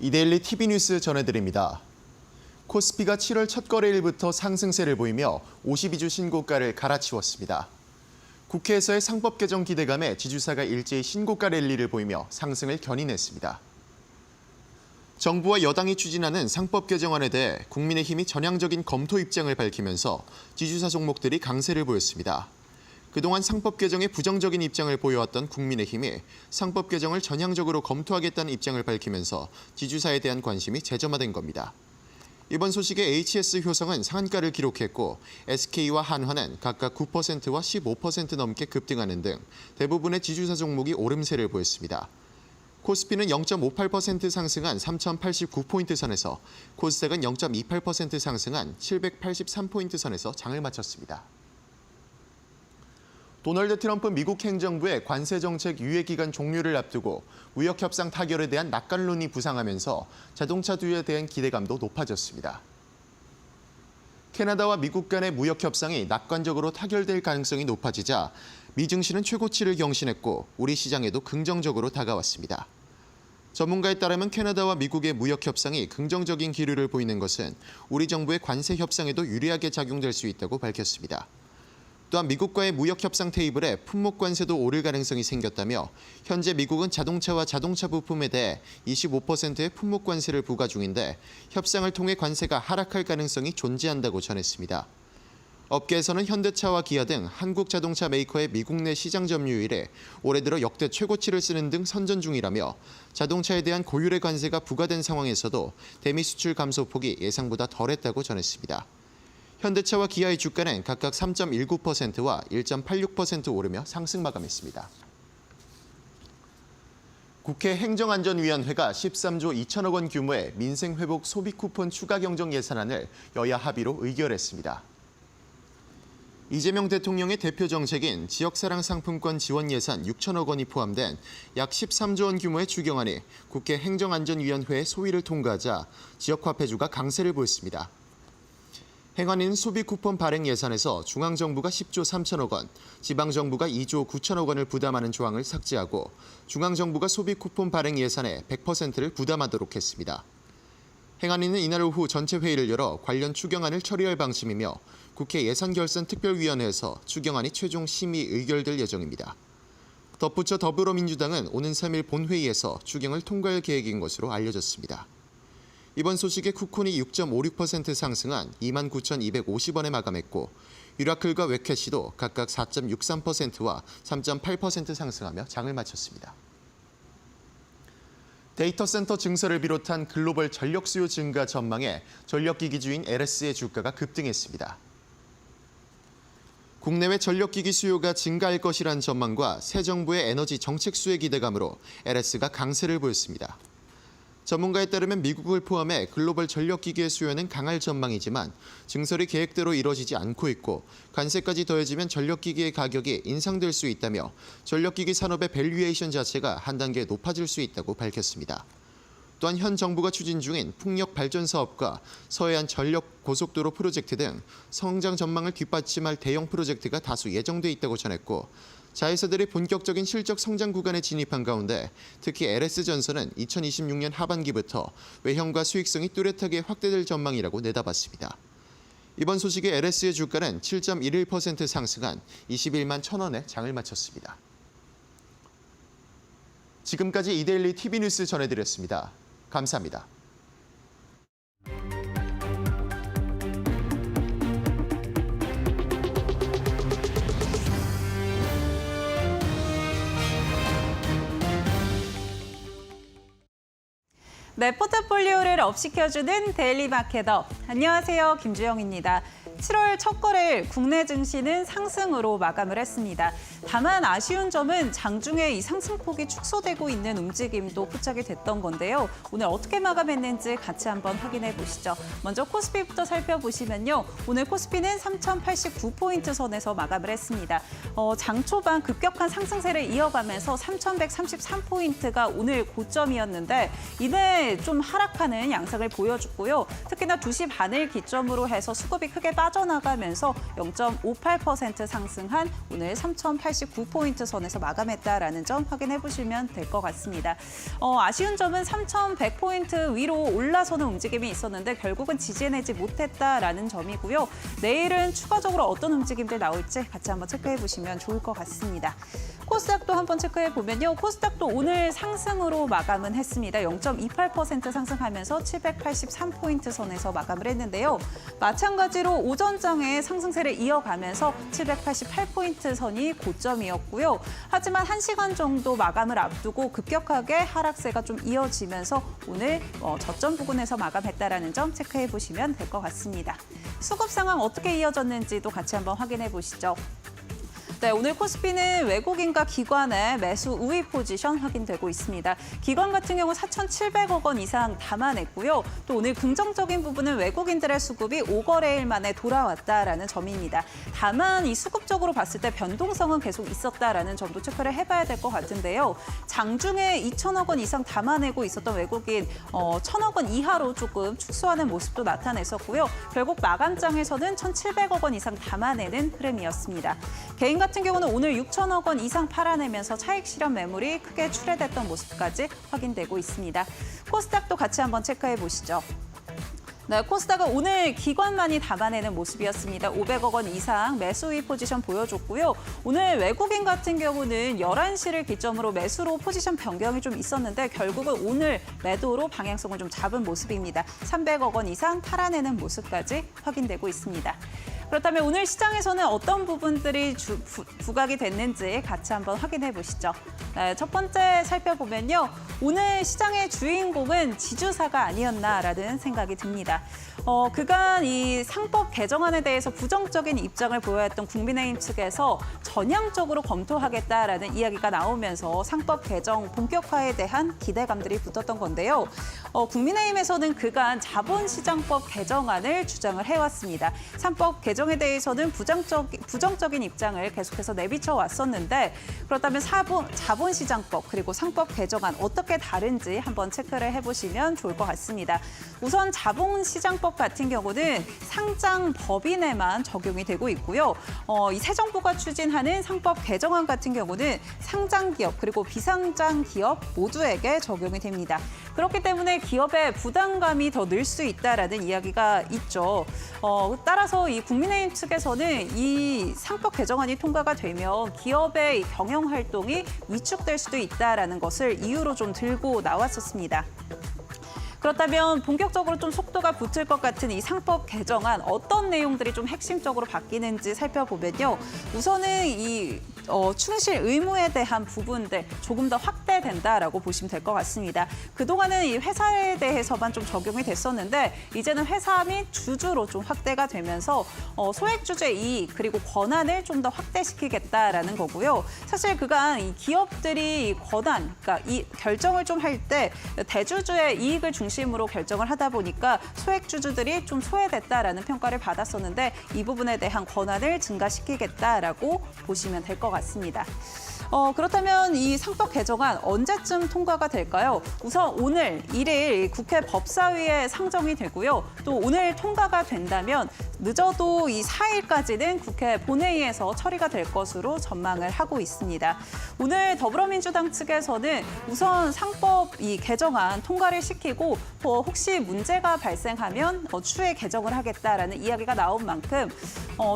이데일리 TV 뉴스 전해드립니다. 코스피가 7월 첫 거래일부터 상승세를 보이며 52주 신고가를 갈아치웠습니다. 국회에서의 상법 개정 기대감에 지주사가 일제히 신고가 랠리를 보이며 상승을 견인했습니다. 정부와 여당이 추진하는 상법 개정안에 대해 국민의힘이 전향적인 검토 입장을 밝히면서 지주사 종목들이 강세를 보였습니다. 그동안 상법 개정에 부정적인 입장을 보여왔던 국민의힘이 상법 개정을 전향적으로 검토하겠다는 입장을 밝히면서 지주사에 대한 관심이 재점화된 겁니다. 이번 소식에 HS 효성은 상한가를 기록했고 SK와 한화는 각각 9%와 15% 넘게 급등하는 등 대부분의 지주사 종목이 오름세를 보였습니다. 코스피는 0.58% 상승한 3,089포인트 선에서 코스닥은 0.28% 상승한 783포인트 선에서 장을 마쳤습니다. 도널드 트럼프 미국 행정부의 관세 정책 유예 기간 종료를 앞두고 무역 협상 타결에 대한 낙관론이 부상하면서 자동차 투자에 대한 기대감도 높아졌습니다. 캐나다와 미국 간의 무역 협상이 낙관적으로 타결될 가능성이 높아지자 미 증시는 최고치를 경신했고 우리 시장에도 긍정적으로 다가왔습니다. 전문가에 따르면 캐나다와 미국의 무역 협상이 긍정적인 기류를 보이는 것은 우리 정부의 관세 협상에도 유리하게 작용될 수 있다고 밝혔습니다. 또한 미국과의 무역 협상 테이블에 품목 관세도 오를 가능성이 생겼다며 현재 미국은 자동차와 자동차 부품에 대해 25%의 품목 관세를 부과 중인데 협상을 통해 관세가 하락할 가능성이 존재한다고 전했습니다. 업계에서는 현대차와 기아 등 한국 자동차 메이커의 미국 내 시장 점유율에 올해 들어 역대 최고치를 쓰는 등 선전 중이라며 자동차에 대한 고율의 관세가 부과된 상황에서도 대미 수출 감소폭이 예상보다 덜했다고 전했습니다. 현대차와 기아의 주가는 각각 3.19%와 1.86% 오르며 상승 마감했습니다. 국회 행정안전위원회가 13조 2천억 원 규모의 민생회복 소비 쿠폰 추가 경정 예산안을 여야 합의로 의결했습니다. 이재명 대통령의 대표 정책인 지역사랑 상품권 지원 예산 6천억 원이 포함된 약 13조 원 규모의 추경안이 국회 행정안전위원회의 소위를 통과하자 지역화폐주가 강세를 보였습니다. 행안위는 소비 쿠폰 발행 예산에서 중앙정부가 10조 3천억 원, 지방정부가 2조 9천억 원을 부담하는 조항을 삭제하고 중앙정부가 소비 쿠폰 발행 예산의 100%를 부담하도록 했습니다. 행안위는 이날 오후 전체 회의를 열어 관련 추경안을 처리할 방침이며 국회 예산결산특별위원회에서 추경안이 최종 심의 의결될 예정입니다. 덧붙여 더불어민주당은 오는 3일 본회의에서 추경을 통과할 계획인 것으로 알려졌습니다. 이번 소식에 쿠폰이 6.56% 상승한 29,250원에 마감했고 유라클과 웨캐시도 각각 4.63%와 3.8% 상승하며 장을 마쳤습니다. 데이터 센터 증설을 비롯한 글로벌 전력 수요 증가 전망에 전력기기주인 LS의 주가가 급등했습니다. 국내외 전력기기 수요가 증가할 것이란 전망과 새 정부의 에너지 정책 수혜 기대감으로 LS가 강세를 보였습니다. 전문가에 따르면 미국을 포함해 글로벌 전력기기의 수요는 강할 전망이지만 증설이 계획대로 이뤄지지 않고 있고 관세까지 더해지면 전력기기의 가격이 인상될 수 있다며 전력기기 산업의 밸류에이션 자체가 한 단계 높아질 수 있다고 밝혔습니다. 또한 현 정부가 추진 중인 풍력 발전 사업과 서해안 전력 고속도로 프로젝트 등 성장 전망을 뒷받침할 대형 프로젝트가 다수 예정돼 있다고 전했고 자회사들이 본격적인 실적 성장 구간에 진입한 가운데 특히 LS전선은 2026년 하반기부터 외형과 수익성이 뚜렷하게 확대될 전망이라고 내다봤습니다. 이번 소식에 LS의 주가는 7.11% 상승한 21만 1,000원에 장을 마쳤습니다. 지금까지 이데일리 TV 뉴스 전해드렸습니다. 감사합니다. 네, 포트폴리오를 업시켜주는 데일리 마켓업. 안녕하세요, 김주영입니다. 7월 첫 거래일 국내 증시는 상승으로 마감을 했습니다. 다만 아쉬운 점은 장중에 이 상승폭이 축소되고 있는 움직임도 포착이 됐던 건데요. 오늘 어떻게 마감했는지 같이 한번 확인해 보시죠. 먼저 코스피부터 살펴보시면요. 오늘 코스피는 3,089포인트 선에서 마감을 했습니다. 장 초반 급격한 상승세를 이어가면서 3,133포인트가 오늘 고점이었는데 이내 오전에 좀 하락하는 양상을 보여줬고요. 특히나 2시 반을 기점으로 해서 수급이 크게 빠져나가면서 0.58% 상승한 오늘 3,089포인트 선에서 마감했다라는 점 확인해 보시면 될 것 같습니다. 아쉬운 점은 3,100포인트 위로 올라서는 움직임이 있었는데 결국은 지지해내지 못했다라는 점이고요. 내일은 추가적으로 어떤 움직임들 나올지 같이 한번 체크해 보시면 좋을 것 같습니다. 코스닥도 한번 체크해 보면요. 코스닥도 오늘 상승으로 마감은 했습니다. 0.28% 상승하면서 783포인트 선에서 마감을 했는데요. 마찬가지로 오전장에 상승세를 이어가면서 788포인트 선이 고점이었고요. 하지만 1시간 정도 마감을 앞두고 급격하게 하락세가 좀 이어지면서 오늘 저점 부근에서 마감했다라는 점 체크해 보시면 될 것 같습니다. 수급 상황 어떻게 이어졌는지도 같이 한번 확인해 보시죠. 네, 오늘 코스피는 외국인과 기관의 매수 우위 포지션 확인되고 있습니다. 기관 같은 경우 4,700억 원 이상 담아냈고요. 또 오늘 긍정적인 부분은 외국인들의 수급이 5거래일 만에 돌아왔다라는 점입니다. 다만 이 수급적으로 봤을 때 변동성은 계속 있었다라는 점도 체크를 해봐야 될 것 같은데요. 장중에 2천억 원 이상 담아내고 있었던 외국인 1,000억 원 이하로 조금 축소하는 모습도 나타냈었고요. 결국 마감장에서는 1,700억 원 이상 담아내는 흐름이었습니다. 개인 같은 경우는 오늘 6천억 원 이상 팔아내면서 차익 실현 매물이 크게 출회됐던 모습까지 확인되고 있습니다. 코스닥도 같이 한번 체크해 보시죠. 네, 코스닥은 오늘 기관만이 담아내는 모습이었습니다. 500억 원 이상 매수 위 포지션 보여줬고요. 오늘 외국인 같은 경우는 11시를 기점으로 매수로 포지션 변경이 좀 있었는데 결국은 오늘 매도로 방향성을 좀 잡은 모습입니다. 300억 원 이상 팔아내는 모습까지 확인되고 있습니다. 그렇다면 오늘 시장에서는 어떤 부분들이 부각이 됐는지 같이 한번 확인해 보시죠. 네, 첫 번째 살펴보면요. 오늘 시장의 주인공은 지주사가 아니었나라는 생각이 듭니다. 그간 이 상법 개정안에 대해서 부정적인 입장을 보여왔던 국민의힘 측에서 전향적으로 검토하겠다라는 이야기가 나오면서 상법 개정 본격화에 대한 기대감들이 붙었던 건데요. 국민의힘에서는 그간 자본시장법 개정안을 주장을 해왔습니다. 상법 개정에 대해서는 부정적인 입장을 계속해서 내비쳐 왔었는데 그렇다면 자본시장법 그리고 상법 개정안 어떻게 다른지 한번 체크를 해보시면 좋을 것 같습니다. 우선 자본시장법 같은 경우는 상장 법인에만 적용이 되고 있고요. 이 새 정부가 추진하는 상법 개정안 같은 경우는 상장 기업 그리고 비상장 기업 모두에게 적용이 됩니다. 그렇기 때문에 기업의 부담감이 더 늘 수 있다라는 이야기가 있죠. 따라서 이 국민의힘 측에서는 이 상법 개정안이 통과가 되면 기업의 경영 활동이 위축될 수도 있다라는 것을 이유로 좀 들고 나왔었습니다. 그렇다면 본격적으로 좀 속도가 붙을 것 같은 이 상법 개정안 어떤 내용들이 좀 핵심적으로 바뀌는지 살펴보면요. 우선은 이 충실 의무에 대한 부분들 조금 더 확대된다라고 보시면 될 것 같습니다. 그동안은 이 회사에 대해서만 좀 적용이 됐었는데 이제는 회사 및 주주로 좀 확대가 되면서 소액주주의 이익 그리고 권한을 좀 더 확대시키겠다라는 거고요. 사실 그간 이 기업들이 권한, 그러니까 이 결정을 좀 할 때 대주주의 이익을 중심으로 결정을 하다 보니까 소액주주들이 좀 소외됐다라는 평가를 받았었는데 이 부분에 대한 권한을 증가시키겠다라고 보시면 될 것 같습니다. 그렇다면 이 상법 개정안 언제쯤 통과가 될까요? 우선 오늘 1일 국회 법사위에 상정이 되고요. 또 오늘 통과가 된다면 늦어도 이 4일까지는 국회 본회의에서 처리가 될 것으로 전망을 하고 있습니다. 오늘 더불어민주당 측에서는 우선 상법 이 개정안 통과를 시키고 혹시 문제가 발생하면 추후에 개정을 하겠다라는 이야기가 나온 만큼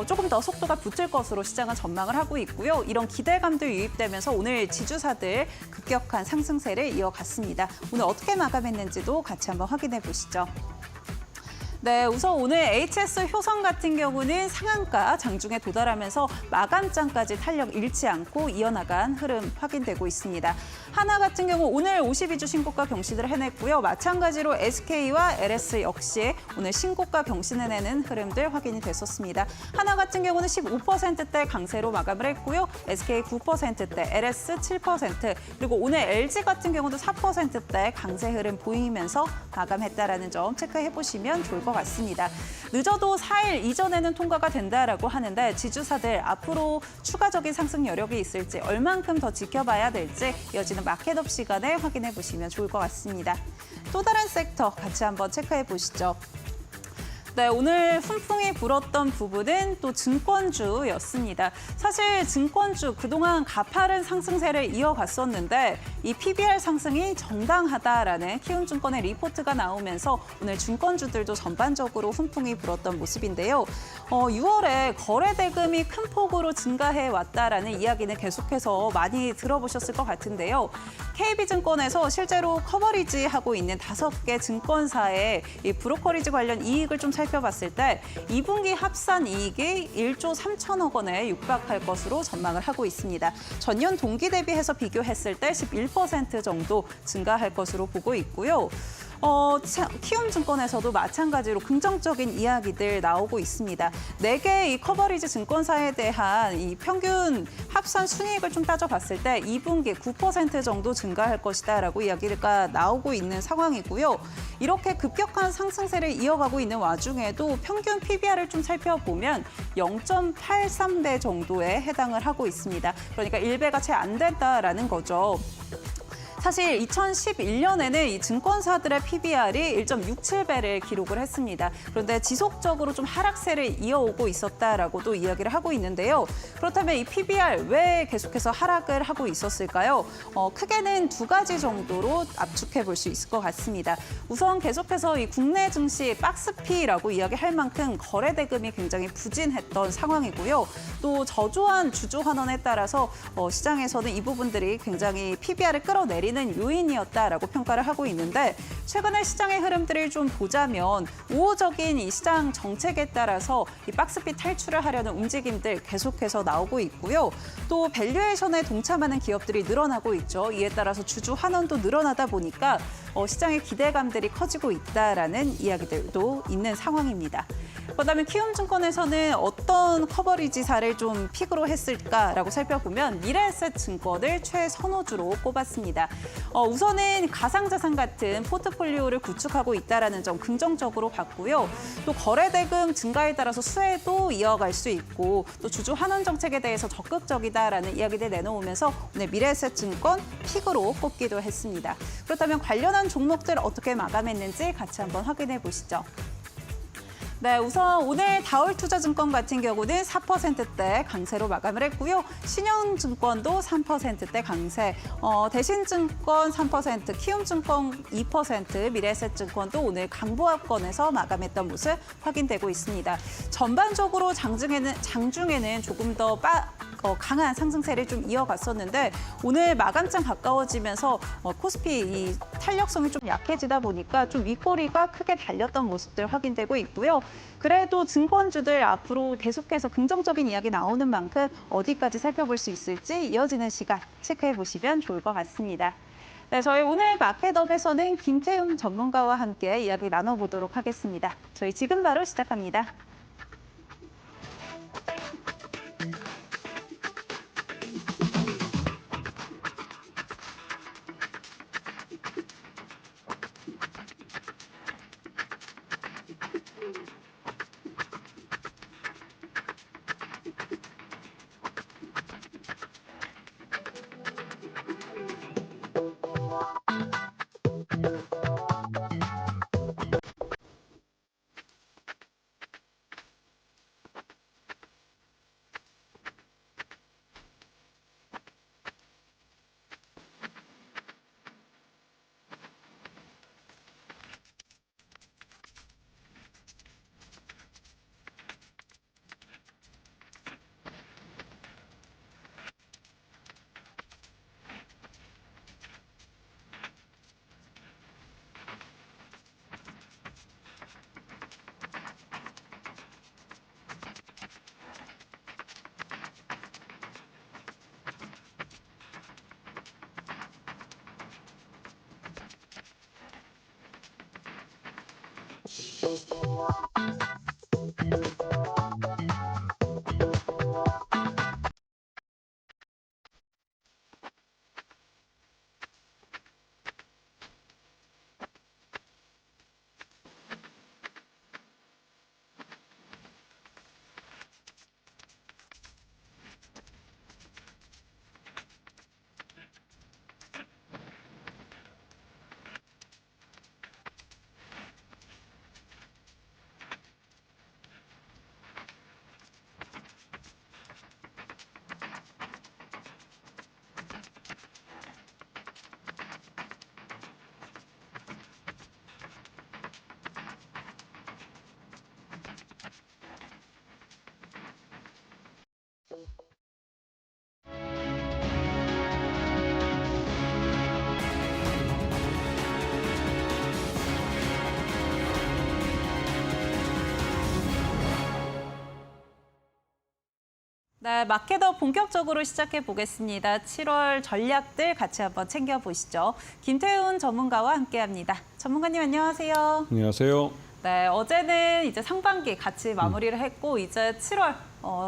조금 더 속도가 붙을 것으로 시장은 전망을 하고 있고요. 이런 기대감도 유입되면서 오늘 지주사들 급격한 상승세를 이어갔습니다. 오늘 어떻게 마감했는지도 같이 한번 확인해 보시죠. 네, 우선 오늘 HS 효성 같은 경우는 상한가 장중에 도달하면서 마감장까지 탄력 잃지 않고 이어나간 흐름 확인되고 있습니다. 하나 같은 경우 오늘 52주 신고가 경신을 해냈고요. 마찬가지로 SK와 LS 역시 오늘 신고가 경신해내는 흐름들 확인이 됐었습니다. 하나 같은 경우는 15%대 강세로 마감을 했고요. SK 9%대, LS 7%, 그리고 오늘 LG 같은 경우도 4%대 강세 흐름 보이면서 마감했다라는 점 체크해보시면 좋을 것 같습니다. 늦어도 4일 이전에는 통과가 된다라고 하는데 지주사들 앞으로 추가적인 상승 여력이 있을지 얼만큼 더 지켜봐야 될지 이어지는 이어지는 마켓업 시간에 확인해 보시면 좋을 것 같습니다. 또 다른 섹터 같이 한번 체크해 보시죠. 네, 오늘 훈풍이 불었던 부분은 또 증권주였습니다. 사실 증권주 그동안 가파른 상승세를 이어갔었는데 이 PBR 상승이 정당하다라는 키움증권의 리포트가 나오면서 오늘 증권주들도 전반적으로 훈풍이 불었던 모습인데요. 6월에 거래 대금이 큰 폭으로 증가해 왔다라는 이야기는 계속해서 많이 들어보셨을 것 같은데요. KB증권에서 실제로 커버리지하고 있는 5개 증권사의 이 브로커리지 관련 이익을 좀 살펴봤을 때 2분기 합산 이익이 1조 3천억 원에 육박할 것으로 전망을 하고 있습니다. 전년 동기 대비해서 비교했을 때 11% 정도 증가할 것으로 보고 있고요. 키움증권에서도 마찬가지로 긍정적인 이야기들 나오고 있습니다. 4개의 이 커버리지 증권사에 대한 이 평균 합산 순이익을 좀 따져봤을 때 2분기 9% 정도 증가할 것이다라고 이야기가 나오고 있는 상황이고요. 이렇게 급격한 상승세를 이어가고 있는 와중에도 평균 PBR을 좀 살펴보면 0.83배 정도에 해당을 하고 있습니다. 그러니까 1배가 채 안 된다라는 거죠. 사실 2011년에는 이 증권사들의 PBR이 1.67배를 기록을 했습니다. 그런데 지속적으로 좀 하락세를 이어오고 있었다라고도 이야기를 하고 있는데요. 그렇다면 이 PBR 왜 계속해서 하락을 하고 있었을까요? 크게는 2가지 정도로 압축해 볼 수 있을 것 같습니다. 우선 계속해서 이 국내 증시 박스피라고 이야기할 만큼 거래 대금이 굉장히 부진했던 상황이고요. 또 저조한 주주 환원에 따라서 시장에서는 이 부분들이 굉장히 PBR을 끌어내리는 요인이었다라고 평가를 하고 있는데 최근의 시장의 흐름들을 좀 보자면 우호적인 이 시장 정책에 따라서 이 박스피 탈출을 하려는 움직임들 계속해서 나오고 있고요. 또 밸류에이션에 동참하는 기업들이 늘어나고 있죠. 이에 따라서 주주 환원도 늘어나다 보니까 시장의 기대감들이 커지고 있다라는 이야기들도 있는 상황입니다. 그렇다면 키움증권에서는 어떤 커버리지사를 좀 픽으로 했을까라고 살펴보면 미래에셋증권을 최선호주로 꼽았습니다. 우선은 가상자산 같은 포트폴리오를 구축하고 있다는 점 긍정적으로 봤고요. 또 거래대금 증가에 따라서 수혜도 이어갈 수 있고 또 주주 환원 정책에 대해서 적극적이다라는 이야기를 내놓으면서 오늘 미래에셋증권 픽으로 꼽기도 했습니다. 그렇다면 관련한 종목들 어떻게 마감했는지 같이 한번 확인해 보시죠. 네, 우선 오늘 다올투자증권 같은 경우는 4%대 강세로 마감을 했고요. 신영증권도 3%대 강세, 대신증권 3%, 키움증권 2%, 미래에셋증권도 오늘 강보합권에서 마감했던 모습 확인되고 있습니다. 전반적으로 장중에는 조금 더 강한 상승세를 좀 이어갔었는데 오늘 마감장 가까워지면서 코스피 이 탄력성이 좀 약해지다 보니까 좀 윗꼬리가 크게 달렸던 모습들 확인되고 있고요. 그래도 증권주들 앞으로 계속해서 긍정적인 이야기 나오는 만큼 어디까지 살펴볼 수 있을지 이어지는 시간 체크해 보시면 좋을 것 같습니다. 네, 저희 오늘 마켓업에서는 김태훈 전문가와 함께 이야기 나눠보도록 하겠습니다. 저희 지금 바로 시작합니다. 네, 마켓업 본격적으로 시작해 보겠습니다. 7월 전략들 같이 한번 챙겨보시죠. 김태훈 전문가와 함께합니다. 전문가님 안녕하세요. 안녕하세요. 네, 어제는 이제 상반기 같이 마무리를 했고 이제 7월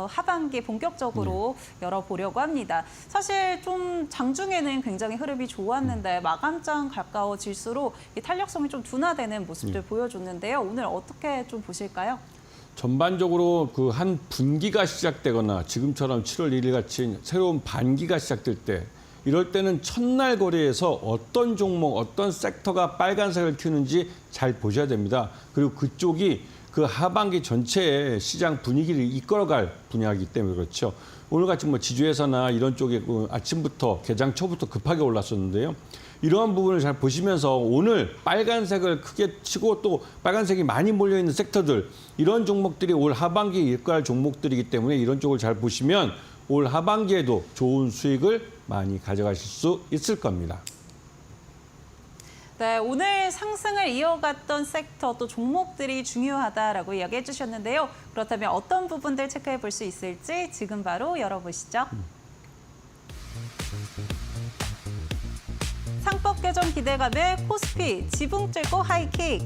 하반기 본격적으로 열어보려고 합니다. 사실 좀 장중에는 굉장히 흐름이 좋았는데 마감장 가까워질수록 이 탄력성이 좀 둔화되는 모습들 보여줬는데요. 오늘 어떻게 좀 보실까요? 전반적으로 그 한 분기가 시작되거나 지금처럼 7월 1일 같이 새로운 반기가 시작될 때 이럴 때는 첫날 거래에서 어떤 종목, 어떤 섹터가 빨간색을 튀는지 잘 보셔야 됩니다. 그리고 그쪽이 그 하반기 전체의 시장 분위기를 이끌어갈 분야이기 때문에 그렇죠. 오늘같이 뭐 지주회사나 이런 쪽에 그 아침부터 개장 초부터 급하게 올랐었는데요. 이러한 부분을 잘 보시면서 오늘 빨간색을 크게 치고 또 빨간색이 많이 몰려있는 섹터들 이런 종목들이 올 하반기에 일갈 종목들이기 때문에 이런 쪽을 잘 보시면 올 하반기에도 좋은 수익을 많이 가져가실 수 있을 겁니다. 네, 오늘 상승을 이어갔던 섹터 또 종목들이 중요하다라고 이야기해 주셨는데요. 그렇다면 어떤 부분들 체크해 볼 수 있을지 지금 바로 열어보시죠. 상법 개정 기대감에 코스피 지붕 뚫고 하이킥.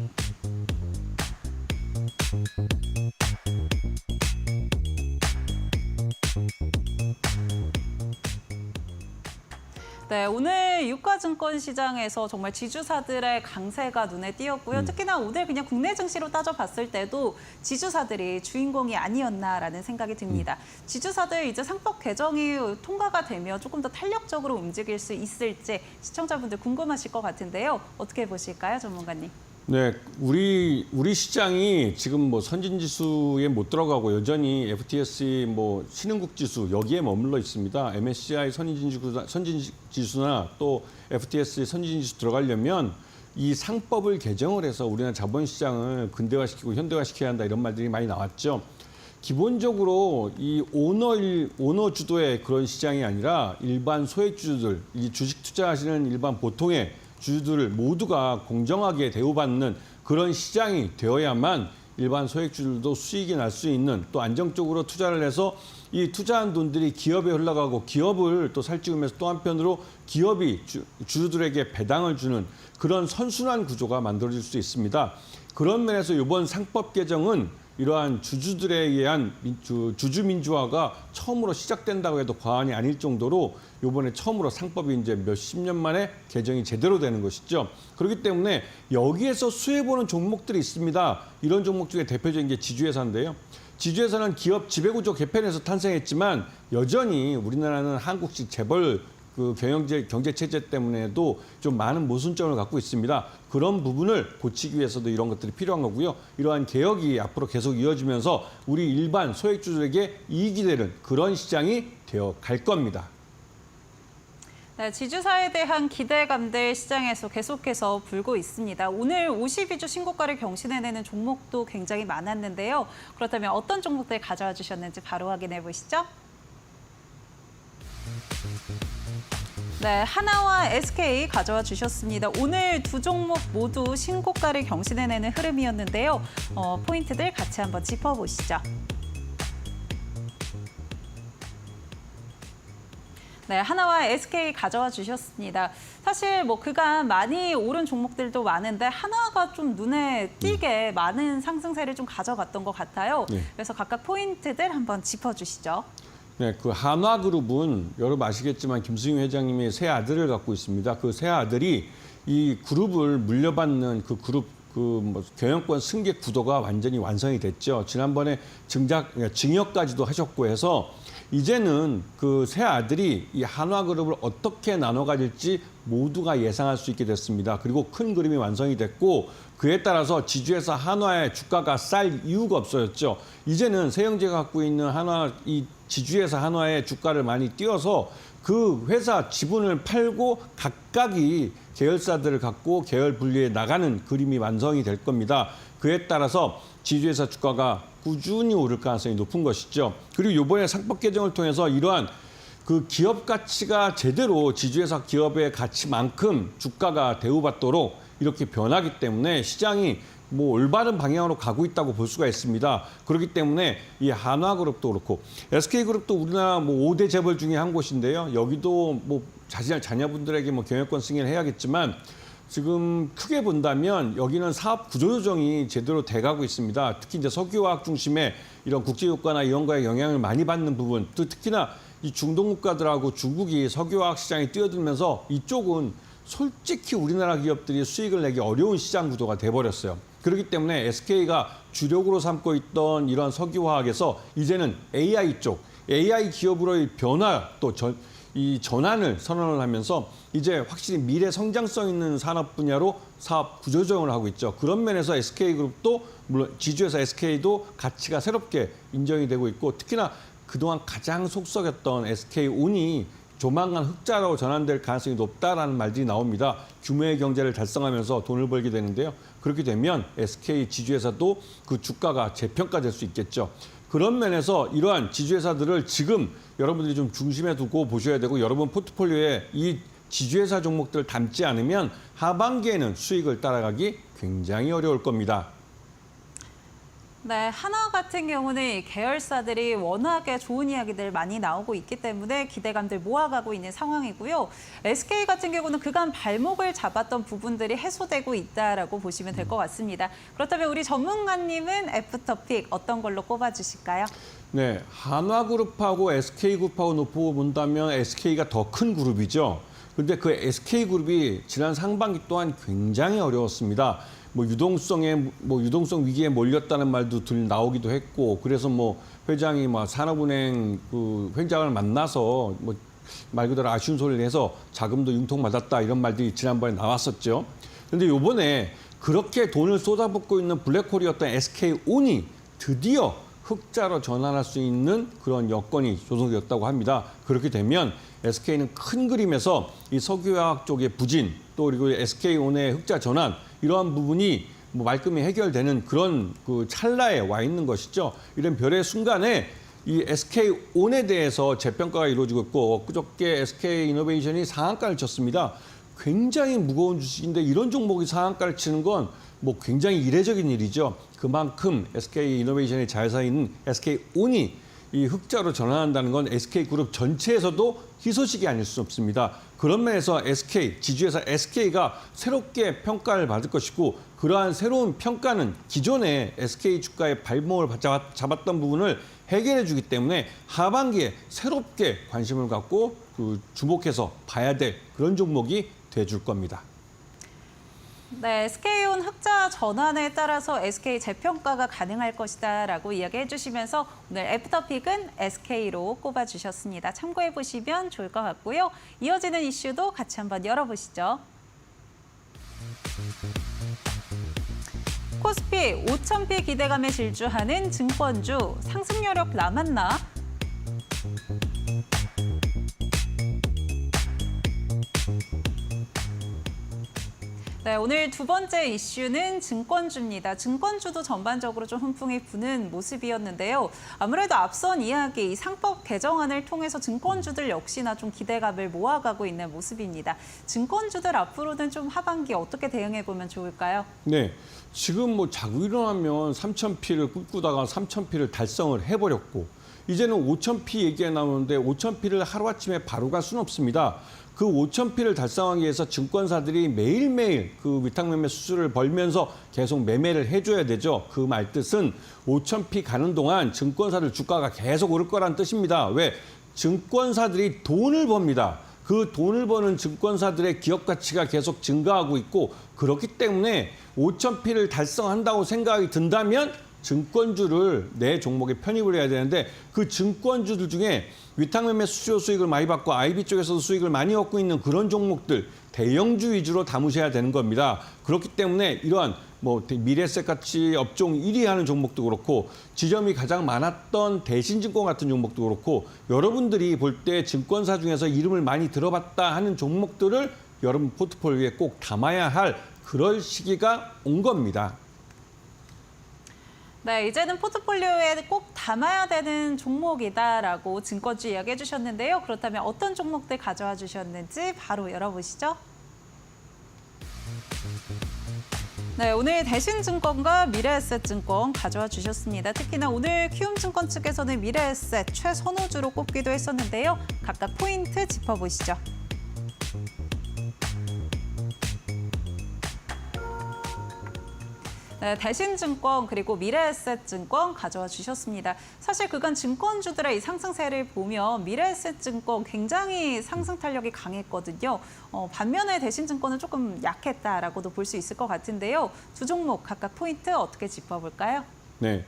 네, 오늘 유가증권 시장에서 정말 지주사들의 강세가 눈에 띄었고요. 특히나 오늘 그냥 국내 증시로 따져봤을 때도 지주사들이 주인공이 아니었나라는 생각이 듭니다. 지주사들 이제 상법 개정이 통과가 되면 조금 더 탄력적으로 움직일 수 있을지 시청자분들 궁금하실 것 같은데요. 어떻게 보실까요, 전문가님? 네, 우리 시장이 지금 뭐 선진 지수에 못 들어가고 여전히 FTSE 뭐 신흥국 지수 여기에 머물러 있습니다. MSCI 선진 지수나 또 FTSE 선진 지수 들어가려면 이 상법을 개정을 해서 우리나라 자본 시장을 근대화시키고 현대화시켜야 한다 이런 말들이 많이 나왔죠. 기본적으로 이 오너 주도의 그런 시장이 아니라 일반 소액주주들, 이 주식 투자하시는 일반 보통의 주주들 모두가 공정하게 대우받는 그런 시장이 되어야만 일반 소액주들도 수익이 날 수 있는 또 안정적으로 투자를 해서 이 투자한 돈들이 기업에 흘러가고 기업을 또 살찌우면서 또 한편으로 기업이 주주들에게 배당을 주는 그런 선순환 구조가 만들어질 수 있습니다. 그런 면에서 이번 상법 개정은 이러한 주주들에 의한 주주민주화가 처음으로 시작된다고 해도 과언이 아닐 정도로 이번에 처음으로 상법이 이제 몇십 년 만에 개정이 제대로 되는 것이죠. 그렇기 때문에 여기에서 수혜보는 종목들이 있습니다. 이런 종목 중에 대표적인 게 지주회사인데요. 지주회사는 기업 지배구조 개편에서 탄생했지만 여전히 우리나라는 한국식 재벌 그 경제 체제 때문에도 좀 많은 모순점을 갖고 있습니다. 그런 부분을 고치기 위해서도 이런 것들이 필요한 거고요. 이러한 개혁이 앞으로 계속 이어지면서 우리 일반 소액주주에게 이익이 되는 그런 시장이 되어 갈 겁니다. 네, 지주사에 대한 기대감들 시장에서 계속해서 불고 있습니다. 오늘 52주 신고가를 경신해내는 종목도 굉장히 많았는데요. 그렇다면 어떤 종목들 가져와 주셨는지 바로 확인해 보시죠. 네, 하나와 SK 가져와 주셨습니다. 오늘 두 종목 모두 신고가를 경신해내는 흐름이었는데요. 포인트들 같이 한번 짚어보시죠. 네, 하나와 SK 가져와 주셨습니다. 사실 뭐 그간 많이 오른 종목들도 많은데 하나가 좀 눈에 띄게 많은 상승세를 좀 가져갔던 것 같아요. 네. 그래서 각각 포인트들 한번 짚어주시죠. 네, 그 한화그룹은 여러분 아시겠지만 김승희 회장님이 세 아들을 갖고 있습니다. 그 세 아들이 이 그룹을 물려받는 그 그룹 뭐 경영권 승계 구도가 완전히 완성이 됐죠. 지난번에 증여까지도 하셨고 해서 이제는 그 세 아들이 이 한화그룹을 어떻게 나눠 가질지 모두가 예상할 수 있게 됐습니다. 그리고 큰 그림이 완성이 됐고 그에 따라서 지주회사 한화의 주가가 쌀 이유가 없어졌죠. 이제는 세영제가 갖고 있는 이 지주회사 한화의 주가를 많이 띄워서 그 회사 지분을 팔고 각각이 계열사들을 갖고 계열 분리해 나가는 그림이 완성이 될 겁니다. 그에 따라서 지주회사 주가가 꾸준히 오를 가능성이 높은 것이죠. 그리고 이번에 상법 개정을 통해서 이러한 그 기업 가치가 제대로 지주회사 기업의 가치만큼 주가가 대우받도록 이렇게 변하기 때문에 시장이 뭐 올바른 방향으로 가고 있다고 볼 수가 있습니다. 그렇기 때문에 이 한화그룹도 그렇고 SK그룹도 우리나라 뭐 5대 재벌 중에 한 곳인데요. 여기도 뭐 자녀분들에게 뭐 경영권 승인을 해야겠지만 지금 크게 본다면 여기는 사업 구조조정이 제대로 돼가고 있습니다. 특히 이제 석유화학 중심의 이런 국제유가나 이런 거에 영향을 많이 받는 부분, 또 특히나 이 중동 국가들하고 중국이 석유화학 시장에 뛰어들면서 이쪽은 솔직히 우리나라 기업들이 수익을 내기 어려운 시장 구도가 돼버렸어요. 그렇기 때문에 SK가 주력으로 삼고 있던 이런 석유화학에서 이제는 AI 쪽, AI 기업으로의 변화 또 이 전환을 선언을 하면서 이제 확실히 미래 성장성 있는 산업 분야로 사업 구조조정을 하고 있죠. 그런 면에서 SK그룹도 물론 지주회사 SK도 가치가 새롭게 인정이 되고 있고 특히나 그동안 가장 속썩였던 SK온이 조만간 흑자로 전환될 가능성이 높다라는 말들이 나옵니다. 규모의 경제를 달성하면서 돈을 벌게 되는데요. 그렇게 되면 SK 지주회사도 그 주가가 재평가될 수 있겠죠. 그런 면에서 이러한 지주회사들을 지금 여러분들이 좀 중심에 두고 보셔야 되고 여러분 포트폴리오에 이 지주회사 종목들을 담지 않으면 하반기에는 수익을 따라가기 굉장히 어려울 겁니다. 네, 하나 같은 경우는 이 계열사들이 워낙에 좋은 이야기들 많이 나오고 있기 때문에 기대감들 모아가고 있는 상황이고요. SK 같은 경우는 그간 발목을 잡았던 부분들이 해소되고 있다라고 보시면 될 것 같습니다. 그렇다면 우리 전문가님은 애프터픽 어떤 걸로 꼽아주실까요? 네, 한화그룹하고 SK그룹하고 놓고 본다면 SK가 더 큰 그룹이죠. 그런데 그 SK그룹이 지난 상반기 또한 굉장히 어려웠습니다. 유동성 위기에 몰렸다는 말도 나오기도 했고, 그래서 회장이 산업은행 그 회장을 만나서 말 그대로 아쉬운 소리를 해서 자금도 융통받았다 이런 말들이 지난번에 나왔었죠. 그런데 이번에 그렇게 돈을 쏟아붓고 있는 블랙홀이었던 SK온이 드디어 흑자로 전환할 수 있는 그런 여건이 조성되었다고 합니다. 그렇게 되면 SK는 큰 그림에서 이 석유화학 쪽의 부진 또 그리고 SK온의 흑자 전환 이러한 부분이 말끔히 해결되는 그런 그 찰나에 와 있는 것이죠. 이런 별의 순간에 이 SK온에 대해서 재평가가 이루어지고 있고 엊그저께 SK이노베이션이 상한가를 쳤습니다. 굉장히 무거운 주식인데 이런 종목이 상한가를 치는 건 굉장히 이례적인 일이죠. 그만큼 SK이노베이션의 자회사인 SK온이 이 흑자로 전환한다는 건 SK그룹 전체에서도 희소식이 아닐 수 없습니다. 그런 면에서 SK, 지주회사 SK가 새롭게 평가를 받을 것이고 그러한 새로운 평가는 기존의 SK 주가의 발목을 잡았던 부분을 해결해 주기 때문에 하반기에 새롭게 관심을 갖고 주목해서 봐야 될 그런 종목이 돼줄 겁니다. 네, SK온 흑자 전환에 따라서 SK 재평가가 가능할 것이다라고 이야기해 주시면서 오늘 애프터픽은 SK로 꼽아주셨습니다. 참고해 보시면 좋을 것 같고요. 이어지는 이슈도 같이 한번 열어보시죠. 코스피 5,000피 기대감에 질주하는 증권주 상승 여력 남았나? 네, 오늘 두 번째 이슈는 증권주입니다. 증권주도 전반적으로 좀 훈풍이 부는 모습이었는데요. 아무래도 앞선 이야기, 이 상법 개정안을 통해서 증권주들 역시나 좀 기대감을 모아가고 있는 모습입니다. 증권주들 앞으로는 좀 하반기 어떻게 대응해 보면 좋을까요? 네, 지금 자고 일어나면 3,000피를 꿈꾸다가 3,000피를 달성을 해버렸고 이제는 5,000피 얘기가 나오는데 5,000피를 하루아침에 바로 갈 수는 없습니다. 그 5,000피를 달성하기 위해서 증권사들이 매일매일 그 위탁매매 수수료를 벌면서 계속 매매를 해줘야 되죠. 그 말뜻은 5,000피 가는 동안 증권사들 주가가 계속 오를 거란 뜻입니다. 왜? 증권사들이 돈을 법니다. 그 돈을 버는 증권사들의 기업 가치가 계속 증가하고 있고 그렇기 때문에 5,000피를 달성한다고 생각이 든다면 증권주를 내 종목에 편입을 해야 되는데 그 증권주들 중에 위탁매매 수수료 수익을 많이 받고 IB 쪽에서도 수익을 많이 얻고 있는 그런 종목들 대형주 위주로 담으셔야 되는 겁니다. 그렇기 때문에 이러한 미래에셋 가치 업종 1위 하는 종목도 그렇고 지점이 가장 많았던 대신증권 같은 종목도 그렇고 여러분들이 볼 때 증권사 중에서 이름을 많이 들어봤다 하는 종목들을 여러분 포트폴리오에 꼭 담아야 할 그럴 시기가 온 겁니다. 네, 이제는 포트폴리오에 꼭 담아야 되는 종목이다라고 증권주 이야기해 주셨는데요. 그렇다면 어떤 종목들 가져와 주셨는지 바로 열어보시죠. 네, 오늘 대신증권과 미래에셋증권 가져와 주셨습니다. 특히나 오늘 키움증권 측에서는 미래에셋 최선호주로 꼽기도 했었는데요. 각각 포인트 짚어보시죠. 네, 대신증권 그리고 미래에셋증권 가져와 주셨습니다. 사실 그간 증권주들의 이 상승세를 보면 미래에셋증권 굉장히 상승 탄력이 강했거든요. 반면에 대신증권은 조금 약했다라고도 볼 수 있을 것 같은데요. 두 종목 각각 포인트 어떻게 짚어볼까요? 네.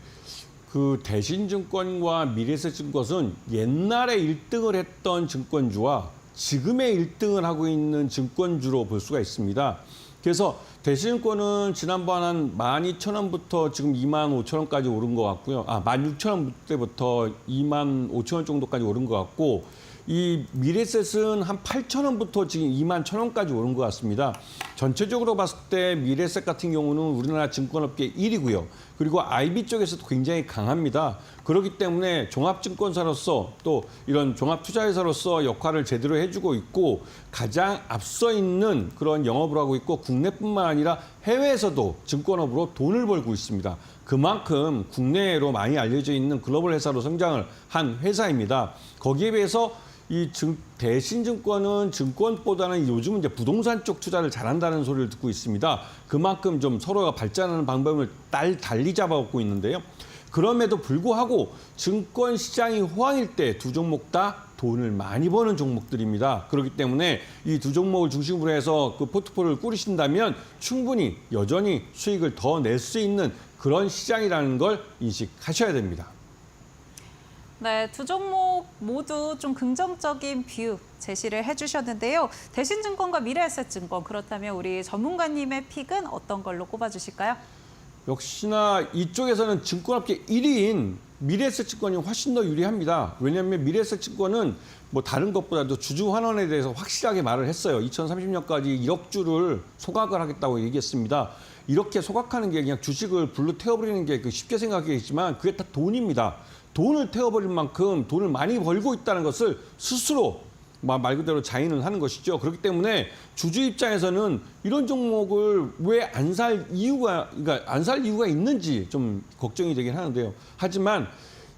그 대신증권과 미래에셋증권은 옛날에 1등을 했던 증권주와 지금의 1등을 하고 있는 증권주로 볼 수가 있습니다. 그래서 대신증권은 지난번 한 12,000원부터 지금 25,000원까지 오른 것 같고요. 16,000원 때부터 25,000원 정도까지 오른 것 같고, 이 미래에셋은 한 8,000원부터 지금 21,000원까지 오른 것 같습니다. 전체적으로 봤을 때 미래에셋 같은 경우는 우리나라 증권업계 1위고요. 그리고 IB 쪽에서도 굉장히 강합니다. 그렇기 때문에 종합증권사로서 또 이런 종합투자회사로서 역할을 제대로 해주고 있고 가장 앞서 있는 그런 영업을 하고 있고 국내뿐만 아니라 해외에서도 증권업으로 돈을 벌고 있습니다. 그만큼 국내로 많이 알려져 있는 글로벌 회사로 성장을 한 회사입니다. 거기에 비해서 이 대신증권은 증권보다는 요즘은 이제 부동산 쪽 투자를 잘한다는 소리를 듣고 있습니다. 그만큼 좀 서로가 발전하는 방법을 달리 잡아먹고 있는데요. 그럼에도 불구하고 증권 시장이 호황일 때 두 종목 다 돈을 많이 버는 종목들입니다. 그렇기 때문에 이 두 종목을 중심으로 해서 그 포트폴리오를 꾸리신다면 충분히 여전히 수익을 더 낼 수 있는 그런 시장이라는 걸 인식하셔야 됩니다. 네, 두 종목 모두 좀 긍정적인 뷰 제시를 해주셨는데요. 대신증권과 미래에셋증권, 그렇다면 우리 전문가님의 픽은 어떤 걸로 꼽아주실까요? 역시나 이쪽에서는 증권업계 1위인 미래에셋증권이 훨씬 더 유리합니다. 왜냐하면 미래에셋증권은 뭐 다른 것보다도 주주 환원에 대해서 확실하게 말을 했어요. 2030년까지 1억 주를 소각을 하겠다고 얘기했습니다. 이렇게 소각하는 게 그냥 주식을 불로 태워버리는 게 쉽게 생각하겠지만 그게 다 돈입니다. 돈을 태워버릴 만큼 돈을 많이 벌고 있다는 것을 스스로 말 그대로 자인을 하는 것이죠. 그렇기 때문에 주주 입장에서는 이런 종목을 왜 안 살 이유가, 그러니까 안 살 이유가 있는지 좀 걱정이 되긴 하는데요. 하지만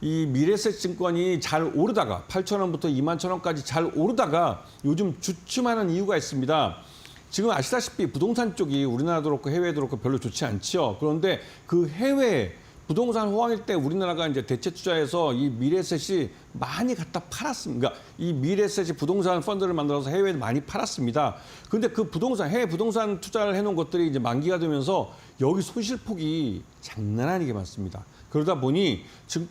이 미래에셋증권이 잘 오르다가 8,000원부터 21,000원까지 잘 오르다가 요즘 주춤하는 이유가 있습니다. 지금 아시다시피 부동산 쪽이 우리나라도 그렇고 해외도 그렇고 별로 좋지 않죠. 그런데 그 해외 부동산 호황일 때 우리나라가 이제 대체 투자해서 이 미래에셋이 많이 갖다 팔았습니다. 그러니까 이 미래에셋이 부동산 펀드를 만들어서 해외에 많이 팔았습니다. 그런데 그 해외 부동산 투자를 해놓은 것들이 이제 만기가 되면서 여기 손실폭이 장난 아니게 많습니다. 그러다 보니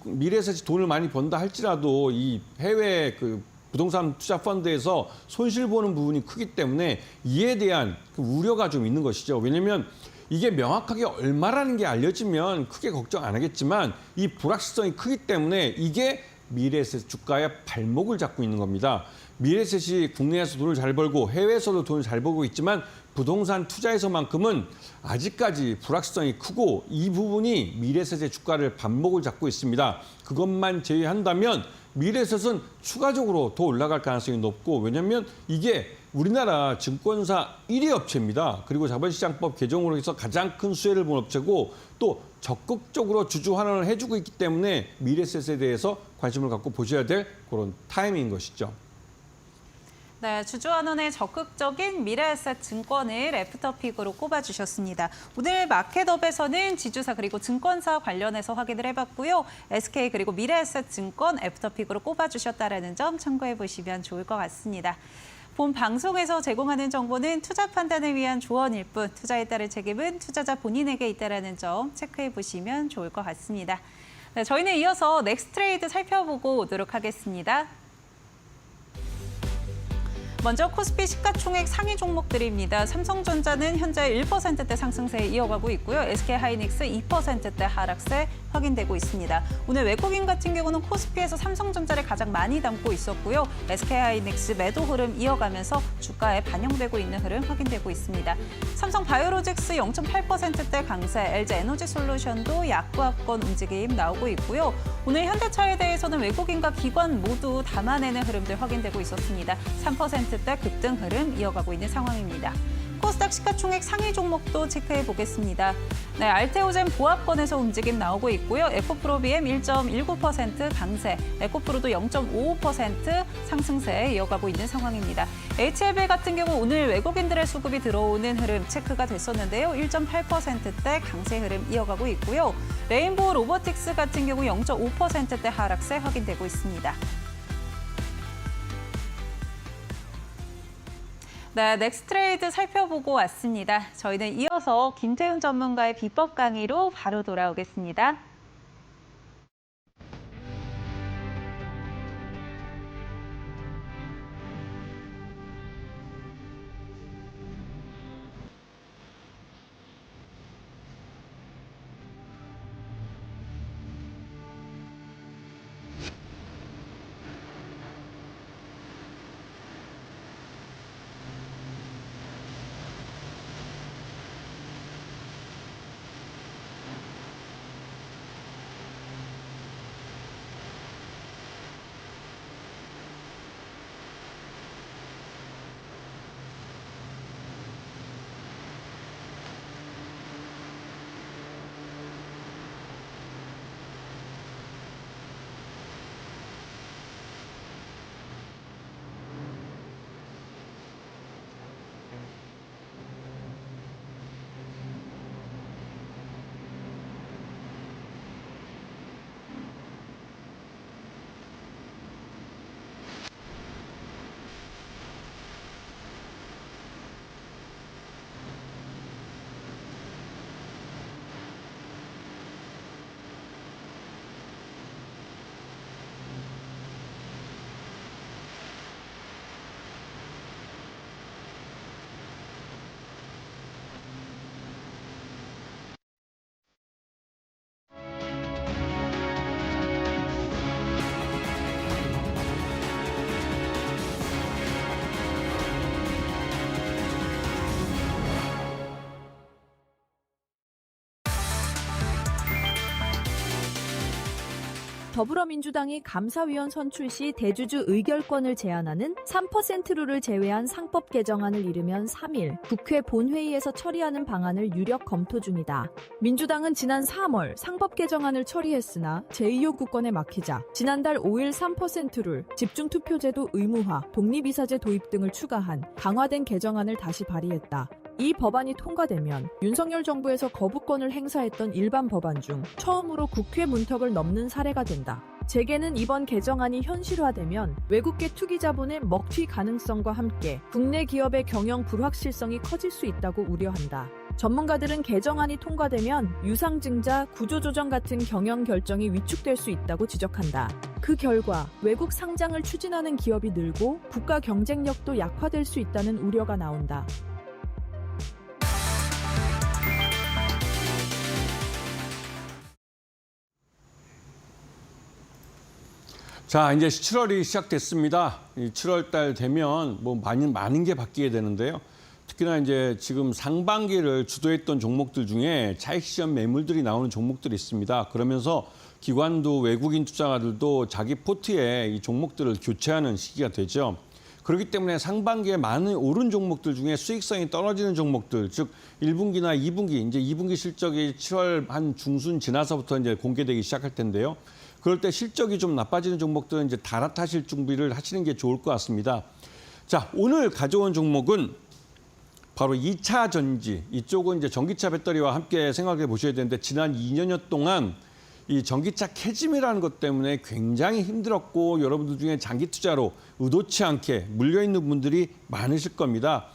미래에셋이 돈을 많이 번다 할지라도 이 해외 그 부동산 투자 펀드에서 손실 보는 부분이 크기 때문에 이에 대한 그 우려가 좀 있는 것이죠. 왜냐하면 이게 명확하게 얼마라는 게 알려지면 크게 걱정 안 하겠지만 이 불확실성이 크기 때문에 이게 미래에셋 주가의 발목을 잡고 있는 겁니다. 미래에셋이 국내에서 돈을 잘 벌고 해외에서도 돈을 잘 벌고 있지만 부동산 투자에서만큼은 아직까지 불확실성이 크고 이 부분이 미래에셋의 주가를 발목을 잡고 있습니다. 그것만 제외한다면 미래에셋은 추가적으로 더 올라갈 가능성이 높고 왜냐하면 이게 우리나라 증권사 1위 업체입니다. 그리고 자본시장법 개정으로 해서 가장 큰 수혜를 본 업체고 또 적극적으로 주주 환원을 해주고 있기 때문에 미래에셋에 대해서 관심을 갖고 보셔야 될 그런 타이밍인 것이죠. 네, 주주환원의 적극적인 미래에셋 증권을 애프터픽으로 꼽아주셨습니다. 오늘 마켓업에서는 지주사 그리고 증권사 관련해서 확인을 해봤고요. SK 그리고 미래에셋 증권 애프터픽으로 꼽아주셨다는 점 참고해 보시면 좋을 것 같습니다. 본 방송에서 제공하는 정보는 투자 판단을 위한 조언일 뿐 투자에 따른 책임은 투자자 본인에게 있다는 점 체크해 보시면 좋을 것 같습니다. 네, 저희는 이어서 넥스트레이드 살펴보고 오도록 하겠습니다. 먼저 코스피 시가총액 상위 종목들입니다. 삼성전자는 현재 1%대 상승세 이어가고 있고요. SK하이닉스 2%대 하락세 확인되고 있습니다. 오늘 외국인 같은 경우는 코스피에서 삼성전자를 가장 많이 담고 있었고요. SK하이닉스 매도 흐름 이어가면서 주가에 반영되고 있는 흐름 확인되고 있습니다. 삼성바이오로직스 0.8%대 강세, LG에너지솔루션도 약보합권 움직임 나오고 있고요. 오늘 현대차에 대해서는 외국인과 기관 모두 담아내는 흐름들 확인되고 있었습니다. 3%대 급등 흐름 이어가고 있는 상황입니다. 코스닥 시가총액 상위 종목도 체크해 보겠습니다. 네, 알테오젠 보합권에서 움직임 나오고 있고요. 에코프로비엠 1.19% 강세, 에코프로도 0.55% 상승세 이어가고 있는 상황입니다. HLB 같은 경우 오늘 외국인들의 수급이 들어오는 흐름 체크가 됐었는데요. 1.8%대 강세 흐름 이어가고 있고요. 레인보우 로보틱스 같은 경우 0.5%대 하락세 확인되고 있습니다. 네, 넥스트레이드 살펴보고 왔습니다. 저희는 이어서 김태훈 전문가의 비법 강의로 바로 돌아오겠습니다. 더불어민주당이 감사위원 선출 시 대주주 의결권을 제한하는 3%룰을 제외한 상법 개정안을 이르면 3일 국회 본회의에서 처리하는 방안을 유력 검토 중이다. 민주당은 지난 3월 상법 개정안을 처리했으나 제2요구권에 막히자 지난달 5일 3%룰, 집중투표제도 의무화, 독립이사제 도입 등을 추가한 강화된 개정안을 다시 발의했다. 이 법안이 통과되면 윤석열 정부에서 거부권을 행사했던 일반 법안 중 처음으로 국회 문턱을 넘는 사례가 된다. 재계는 이번 개정안이 현실화되면 외국계 투기 자본의 먹튀 가능성과 함께 국내 기업의 경영 불확실성이 커질 수 있다고 우려한다. 전문가들은 개정안이 통과되면 유상증자, 구조조정 같은 경영 결정이 위축될 수 있다고 지적한다. 그 결과 외국 상장을 추진하는 기업이 늘고 국가 경쟁력도 약화될 수 있다는 우려가 나온다. 자, 이제 7월이 시작됐습니다. 7월 달 되면 뭐 많은 게 바뀌게 되는데요. 특히나 이제 지금 상반기를 주도했던 종목들 중에 차익 실현 매물들이 나오는 종목들이 있습니다. 그러면서 기관도 외국인 투자가들도 자기 포트에 이 종목들을 교체하는 시기가 되죠. 그렇기 때문에 상반기에 많은 오른 종목들 중에 수익성이 떨어지는 종목들, 즉 1분기나 2분기, 이제 2분기 실적이 7월 한 중순 지나서부터 이제 공개되기 시작할 텐데요. 그럴 때 실적이 좀 나빠지는 종목들은 이제 갈아타실 준비를 하시는 게 좋을 것 같습니다. 자, 오늘 가져온 종목은 바로 2차 전지. 이쪽은 이제 전기차 배터리와 함께 생각해 보셔야 되는데 지난 2년여 동안 이 전기차 캐즘이라는 것 때문에 굉장히 힘들었고 여러분들 중에 장기 투자로 의도치 않게 물려 있는 분들이 많으실 겁니다.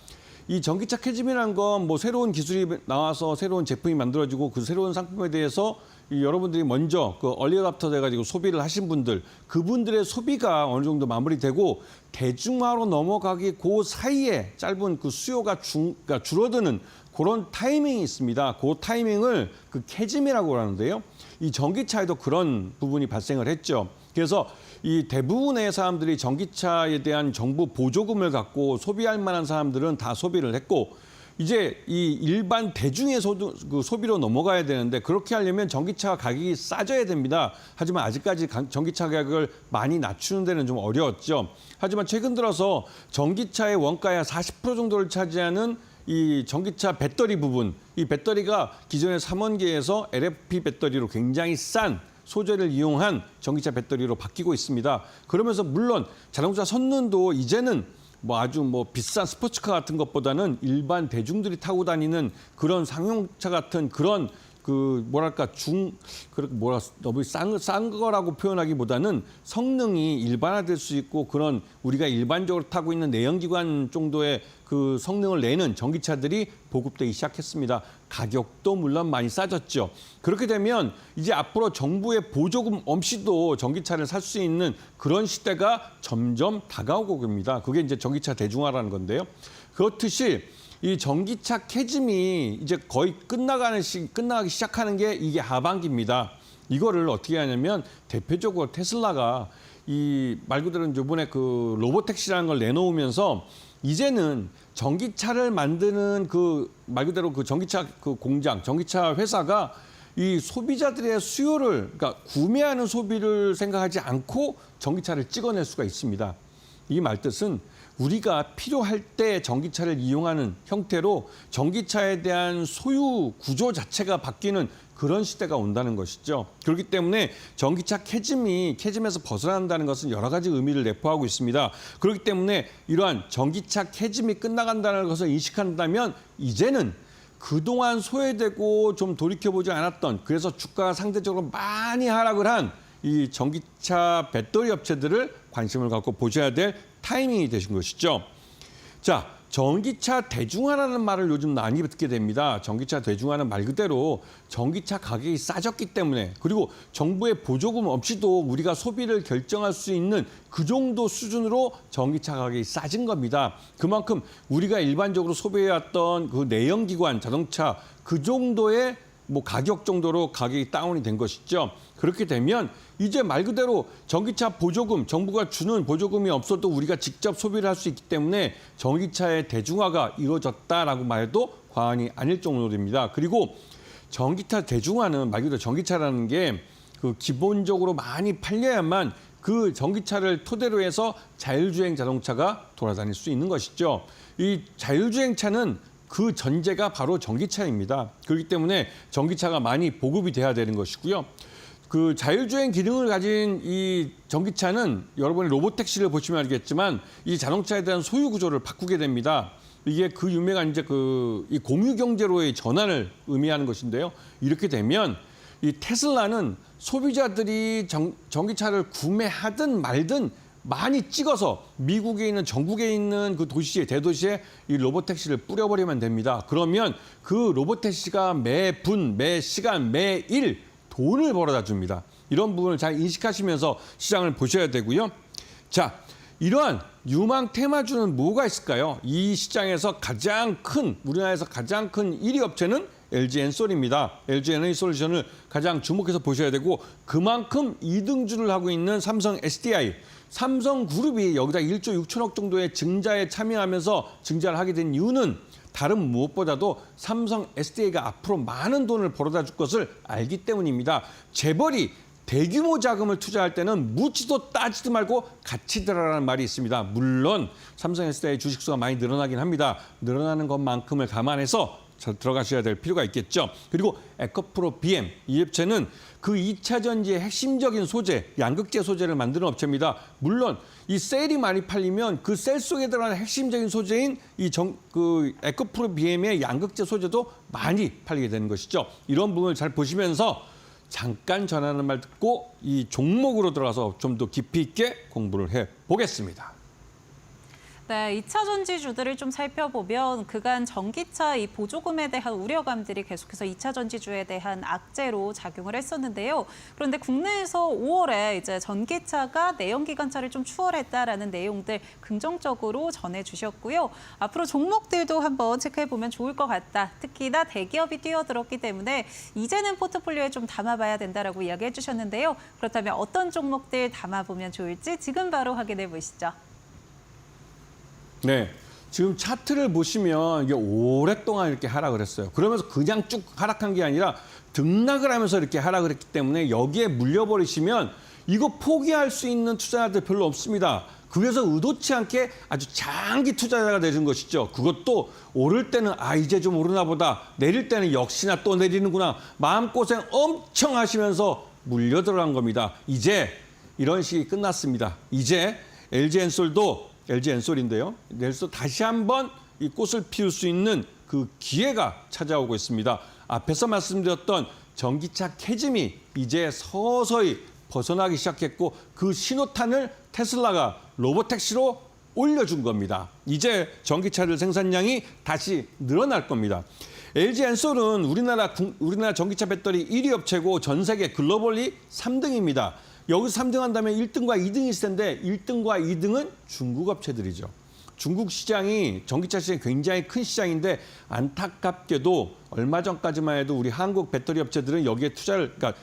이 전기차 캐즘이라는 건 뭐 새로운 기술이 나와서 새로운 제품이 만들어지고 그 새로운 상품에 대해서 여러분들이 먼저 그 얼리어답터 돼가지고 소비를 하신 분들, 그분들의 소비가 어느 정도 마무리되고 대중화로 넘어가기 그 사이에 짧은 그 수요가 그러니까 줄어드는 그런 타이밍이 있습니다. 그 타이밍을 그 캐즘이라고 하는데요. 이 전기차에도 그런 부분이 발생을 했죠. 그래서 이 대부분의 사람들이 전기차에 대한 정부 보조금을 갖고 소비할 만한 사람들은 다 소비를 했고 이제 이 일반 대중의 소비로 넘어가야 되는데 그렇게 하려면 전기차 가격이 싸져야 됩니다. 하지만 아직까지 전기차 가격을 많이 낮추는 데는 좀 어려웠죠. 하지만 최근 들어서 전기차의 원가의 40% 정도를 차지하는 이 전기차 배터리 부분, 이 배터리가 기존의 3원계에서 LFP 배터리로 굉장히 싼 소재를 이용한 전기차 배터리로 바뀌고 있습니다. 그러면서 물론 자동차 성능도 이제는 뭐 아주 뭐 비싼 스포츠카 같은 것보다는 일반 대중들이 타고 다니는 그런 상용차 같은 그런 그 뭐랄까 너무 싼 거라고 표현하기보다는 성능이 일반화될 수 있고 그런 우리가 일반적으로 타고 있는 내연기관 정도의 그 성능을 내는 전기차들이 보급되기 시작했습니다. 가격도 물론 많이 싸졌죠. 그렇게 되면 이제 앞으로 정부의 보조금 없이도 전기차를 살 수 있는 그런 시대가 점점 다가오고 있습니다. 그게 이제 전기차 대중화라는 건데요. 그렇듯이 이 전기차 캐즘이 이제 거의 끝나가기 시작하는 게 이게 하반기입니다. 이거를 어떻게 하냐면 대표적으로 테슬라가 이 말 그대로 이번에 그 로보택시라는 걸 내놓으면서 이제는 전기차를 만드는 그 말 그대로 그 전기차 그 공장, 전기차 회사가 이 소비자들의 수요를 그러니까 구매하는 소비를 생각하지 않고 전기차를 찍어낼 수가 있습니다. 이 말뜻은 우리가 필요할 때 전기차를 이용하는 형태로 전기차에 대한 소유 구조 자체가 바뀌는 그런 시대가 온다는 것이죠. 그렇기 때문에 전기차 캐즘에서 벗어난다는 것은 여러 가지 의미를 내포하고 있습니다. 그렇기 때문에 이러한 전기차 캐즘이 끝나간다는 것을 인식한다면 이제는 그동안 소외되고 좀 돌이켜보지 않았던 그래서 주가가 상대적으로 많이 하락을 한 이 전기차 배터리 업체들을 관심을 갖고 보셔야 될 타이밍이 되신 것이죠. 자, 전기차 대중화라는 말을 요즘 많이 듣게 됩니다. 전기차 대중화는 말 그대로 전기차 가격이 싸졌기 때문에 그리고 정부의 보조금 없이도 우리가 소비를 결정할 수 있는 그 정도 수준으로 전기차 가격이 싸진 겁니다. 그만큼 우리가 일반적으로 소비해왔던 그 내연기관 자동차 그 정도의 뭐 가격 정도로 가격이 다운이 된 것이죠. 그렇게 되면 이제 말 그대로 전기차 보조금, 정부가 주는 보조금이 없어도 우리가 직접 소비를 할 수 있기 때문에 전기차의 대중화가 이루어졌다라고 말해도 과언이 아닐 정도입니다. 그리고 전기차 대중화는 말 그대로 전기차라는 게 그 기본적으로 많이 팔려야만 그 전기차를 토대로 해서 자율주행 자동차가 돌아다닐 수 있는 것이죠. 이 자율주행차는 그 전제가 바로 전기차입니다. 그렇기 때문에 전기차가 많이 보급이 돼야 되는 것이고요. 그 자율주행 기능을 가진 이 전기차는 여러분이 로보택시를 보시면 알겠지만 이 자동차에 대한 소유 구조를 바꾸게 됩니다. 이게 그 유명한 이제 이 공유 경제로의 전환을 의미하는 것인데요. 이렇게 되면 이 테슬라는 소비자들이 전기차를 구매하든 말든 많이 찍어서 미국에 있는 전국에 있는 그 도시에 대도시에 이 로보택시를 뿌려버리면 됩니다. 그러면 그 로보택시가 매분, 매시간, 매일 돈을 벌어다 줍니다. 이런 부분을 잘 인식하시면서 시장을 보셔야 되고요. 자, 이러한 유망 테마주는 뭐가 있을까요? 이 시장에서 우리나라에서 가장 큰 1위 업체는 LG 엔솔입니다. LG 에너지솔루션을 가장 주목해서 보셔야 되고 그만큼 2등주를 하고 있는 삼성 SDI. 삼성그룹이 여기다 1조 6천억 정도의 증자에 참여하면서 증자를 하게 된 이유는 다른 무엇보다도 삼성 SDI가 앞으로 많은 돈을 벌어다 줄 것을 알기 때문입니다. 재벌이 대규모 자금을 투자할 때는 묻지도 따지도 말고 같이 들어라는 말이 있습니다. 물론 삼성 SDI 주식수가 많이 늘어나긴 합니다. 늘어나는 것만큼을 감안해서 들어가셔야 될 필요가 있겠죠. 그리고 에코프로 BM, 이 업체는 그 2차 전지의 핵심적인 소재, 양극재 소재를 만드는 업체입니다. 물론 이 셀이 많이 팔리면 그 셀 속에 들어가는 핵심적인 소재인 그 에코프로 BM의 양극재 소재도 많이 팔리게 되는 것이죠. 이런 부분을 잘 보시면서 잠깐 전하는 말 듣고 이 종목으로 들어가서 좀 더 깊이 있게 공부를 해보겠습니다. 네, 2차 전지주들을 좀 살펴보면 그간 전기차 이 보조금에 대한 우려감들이 계속해서 2차 전지주에 대한 악재로 작용을 했었는데요. 그런데 국내에서 5월에 이제 전기차가 내연기관차를 좀 추월했다라는 내용들 긍정적으로 전해주셨고요. 앞으로 종목들도 한번 체크해보면 좋을 것 같다. 특히나 대기업이 뛰어들었기 때문에 이제는 포트폴리오에 좀 담아봐야 된다라고 이야기해 주셨는데요. 그렇다면 어떤 종목들 담아보면 좋을지 지금 바로 확인해 보시죠. 네, 지금 차트를 보시면 이게 오랫동안 이렇게 하락을 했어요. 그러면서 그냥 쭉 하락한 게 아니라 등락을 하면서 이렇게 하락을 했기 때문에 여기에 물려버리시면 이거 포기할 수 있는 투자자들 별로 없습니다. 그래서 의도치 않게 아주 장기 투자자가 되는 것이죠. 그것도 오를 때는 이제 좀 오르나 보다, 내릴 때는 역시나 또 내리는구나, 마음고생 엄청 하시면서 물려 들어간 겁니다. 이제 이런 시기 끝났습니다. 이제 LG엔솔도 LG엔솔인데요. 내일서 다시 한번 이 꽃을 피울 수 있는 그 기회가 찾아오고 있습니다. 앞에서 말씀드렸던 전기차 캐즘이 이제 서서히 벗어나기 시작했고 그 신호탄을 테슬라가 로보택시로 올려준 겁니다. 이제 전기차들 생산량이 다시 늘어날 겁니다. LG엔솔은 우리나라 전기차 배터리 1위 업체고 전 세계 글로벌리 3등입니다. 여기서 3등한다면 1등과 2등이 있을 텐데 1등과 2등은 중국 업체들이죠. 중국 시장이 전기차 시장이 굉장히 큰 시장인데 안타깝게도 얼마 전까지만 해도 우리 한국 배터리 업체들은 여기에 그러니까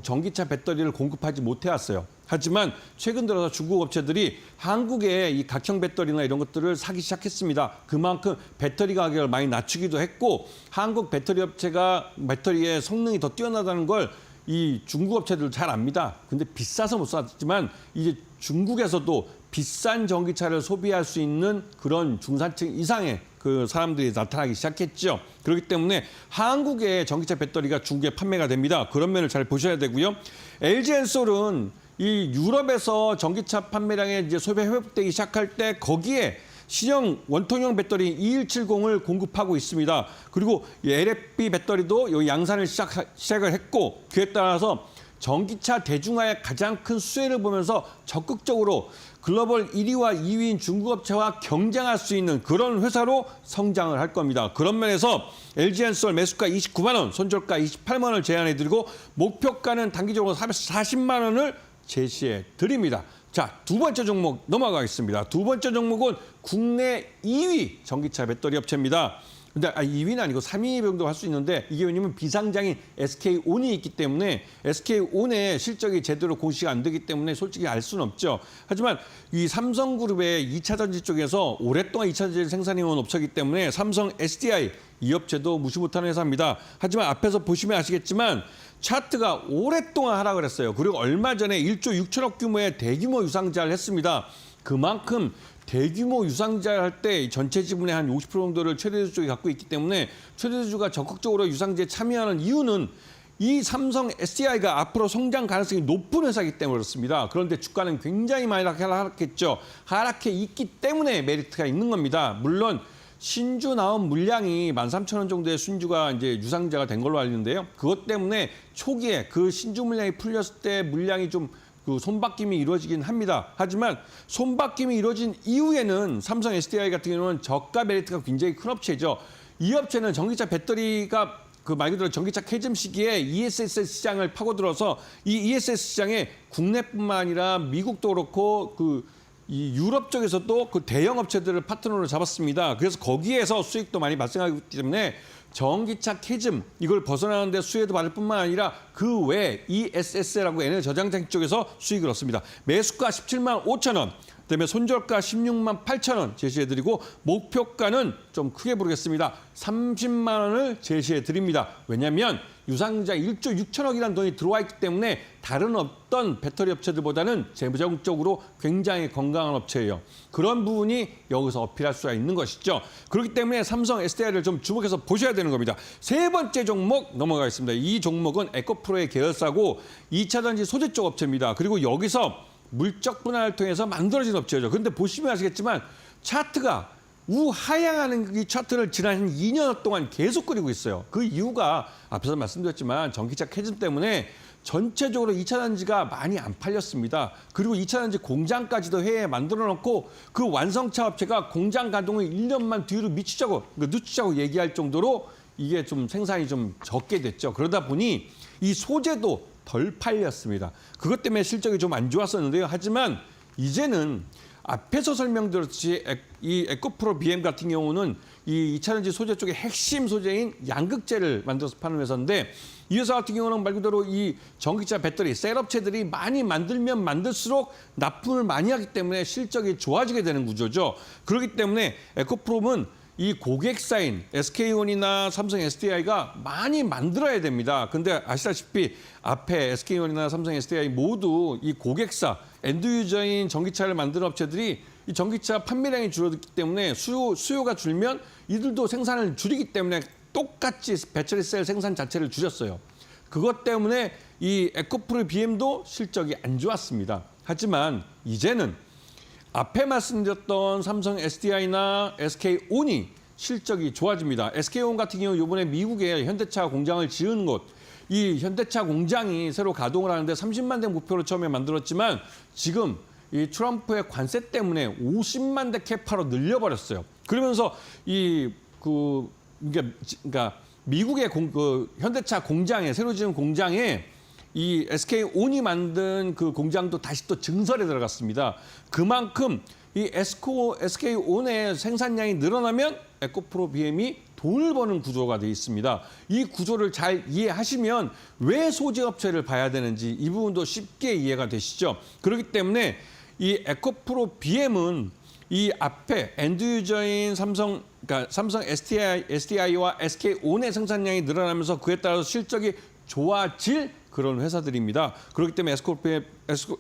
전기차 배터리를 공급하지 못해왔어요. 하지만 최근 들어서 중국 업체들이 한국의 이 각형 배터리나 이런 것들을 사기 시작했습니다. 그만큼 배터리 가격을 많이 낮추기도 했고 한국 배터리 업체가 배터리의 성능이 더 뛰어나다는 걸 이 중국 업체들 잘 압니다. 근데 비싸서 못 샀지만 이제 중국에서도 비싼 전기차를 소비할 수 있는 그런 중산층 이상의 그 사람들이 나타나기 시작했죠. 그렇기 때문에 한국의 전기차 배터리가 중국에 판매가 됩니다. 그런 면을 잘 보셔야 되고요. LG엔솔은 이 유럽에서 전기차 판매량의 이제 소비 회복되기 시작할 때 거기에 신형 원통형 배터리 2170을 공급하고 있습니다. 그리고 LFP 배터리도 이 양산을 시작을 했고 그에 따라서 전기차 대중화의 가장 큰 수혜를 보면서 적극적으로 글로벌 1위와 2위인 중국 업체와 경쟁할 수 있는 그런 회사로 성장을 할 겁니다. 그런 면에서 LG엔솔 매수가 29만 원, 손절가 28만 원을 제안해드리고 목표가는 단기적으로 440만 원을 제시해 드립니다. 자, 두 번째 종목 넘어가겠습니다. 두 번째 종목은 국내 2위 전기차 배터리 업체입니다. 근데 2위는 아니고 3위 정도 할 수 있는데 이게 왜냐면 비상장인 SK온이 있기 때문에 SK온의 실적이 제대로 공시가 안 되기 때문에 솔직히 알 수는 없죠. 하지만 이 삼성그룹의 2차 전지 쪽에서 오랫동안 2차 전지를 생산해온 업체이기 때문에 삼성 SDI 이 업체도 무시 못하는 회사입니다. 하지만 앞에서 보시면 아시겠지만 차트가 오랫동안 하락을 했어요. 그리고 얼마 전에 1조 6천억 규모의 대규모 유상자를 했습니다. 그만큼 대규모 유상자를 할 때 전체 지분의 한 50% 정도를 최대주 쪽이 갖고 있기 때문에 최대주가 적극적으로 유상제에 참여하는 이유는 이 삼성 SDI가 앞으로 성장 가능성이 높은 회사이기 때문에 그렇습니다. 그런데 주가는 굉장히 많이 하락했죠. 하락해 있기 때문에 메리트가 있는 겁니다. 물론 신주 나온 물량이 13,000원 정도의 신주가 이제 유상자가 된 걸로 알리는데요. 그것 때문에 초기에 그 신주 물량이 풀렸을 때 물량이 좀 그 손바뀜이 이루어지긴 합니다. 하지만 손바뀜이 이루어진 이후에는 삼성 SDI 같은 경우는 저가 메리트가 굉장히 큰 업체죠. 이 업체는 전기차 배터리가 그 말 그대로 전기차 캐즘 시기에 ESS 시장을 파고들어서 이 ESS 시장에 국내뿐만 아니라 미국도 그렇고 이 유럽 쪽에서도 그 대형 업체들을 파트너로 잡았습니다. 그래서 거기에서 수익도 많이 발생하기 때문에 전기차 캐즘 이걸 벗어나는데 수혜도 받을 뿐만 아니라 그 외 ESS라고 에너지 저장장치 쪽에서 수익을 얻습니다. 매수가 17만 5천 원, 그다음에 손절가 16만 8천 원 제시해드리고 목표가는 좀 크게 부르겠습니다. 30만 원을 제시해드립니다. 왜냐하면 유상자 1조 6천억이라는 돈이 들어와 있기 때문에 다른 어떤 배터리 업체들보다는 재무적으로 굉장히 건강한 업체예요. 그런 부분이 여기서 어필할 수가 있는 것이죠. 그렇기 때문에 삼성 SDI를 좀 주목해서 보셔야 되는 겁니다. 세 번째 종목 넘어가겠습니다. 이 종목은 에코프로의 계열사고 2차 전지 소재 쪽 업체입니다. 그리고 여기서 물적 분할을 통해서 만들어진 업체죠. 그런데 보시면 아시겠지만 차트가 우하향하는 이 차트를 지난 한 2년 동안 계속 그리고 있어요. 그 이유가 앞에서 말씀드렸지만 전기차 캐즘 때문에 전체적으로 2차 전지가 많이 안 팔렸습니다. 그리고 2차 전지 공장까지도 해외에 만들어 놓고 그 완성차 업체가 공장 가동을 1년만 뒤로 늦추자고 얘기할 정도로 이게 좀 생산이 좀 적게 됐죠. 그러다 보니 이 소재도 덜 팔렸습니다. 그것 때문에 실적이 좀 안 좋았었는데요. 하지만 이제는 앞에서 설명드렸듯이 이 에코프로 BM 같은 경우는 이 2차 전지 소재 쪽의 핵심 소재인 양극재를 만들어서 파는 회사인데 이 회사 같은 경우는 말 그대로 이 전기차 배터리 셀업체들이 많이 만들면 만들수록 납품을 많이 하기 때문에 실적이 좋아지게 되는 구조죠. 그렇기 때문에 에코프롬은 이 고객사인 SK온이나 삼성 SDI가 많이 만들어야 됩니다. 근데 아시다시피 앞에 SK온이나 삼성 SDI 모두 이 고객사, 엔드유저인 전기차를 만드는 업체들이 이 전기차 판매량이 줄어들기 때문에 수요가 줄면 이들도 생산을 줄이기 때문에 똑같이 배터리 셀 생산 자체를 줄였어요. 그것 때문에 이 에코프로 BM도 실적이 안 좋았습니다. 하지만 이제는 앞에 말씀드렸던 삼성 SDI나 SK온이 실적이 좋아집니다. SK온 같은 경우 이번에 미국에 현대차 공장을 지은 곳, 이 현대차 공장이 새로 가동을 하는데 30만 대 목표로 처음에 만들었지만 지금 이 트럼프의 관세 때문에 50만 대 캐파로 늘려버렸어요. 그러면서 그러니까 미국의 현대차 공장에 새로 지은 공장에 이 SK온이 만든 그 공장도 다시 또 증설에 들어갔습니다. 그만큼 이 SK온의 생산량이 늘어나면 에코프로 BM이 돈을 버는 구조가 돼 있습니다. 이 구조를 잘 이해하시면 왜 소재업체를 봐야 되는지 이 부분도 쉽게 이해가 되시죠. 그렇기 때문에 이 에코프로 BM은 이 앞에 엔드유저인 삼성 SDI와 SK온의 생산량이 늘어나면서 그에 따라서 실적이 좋아질 그런 회사들입니다. 그렇기 때문에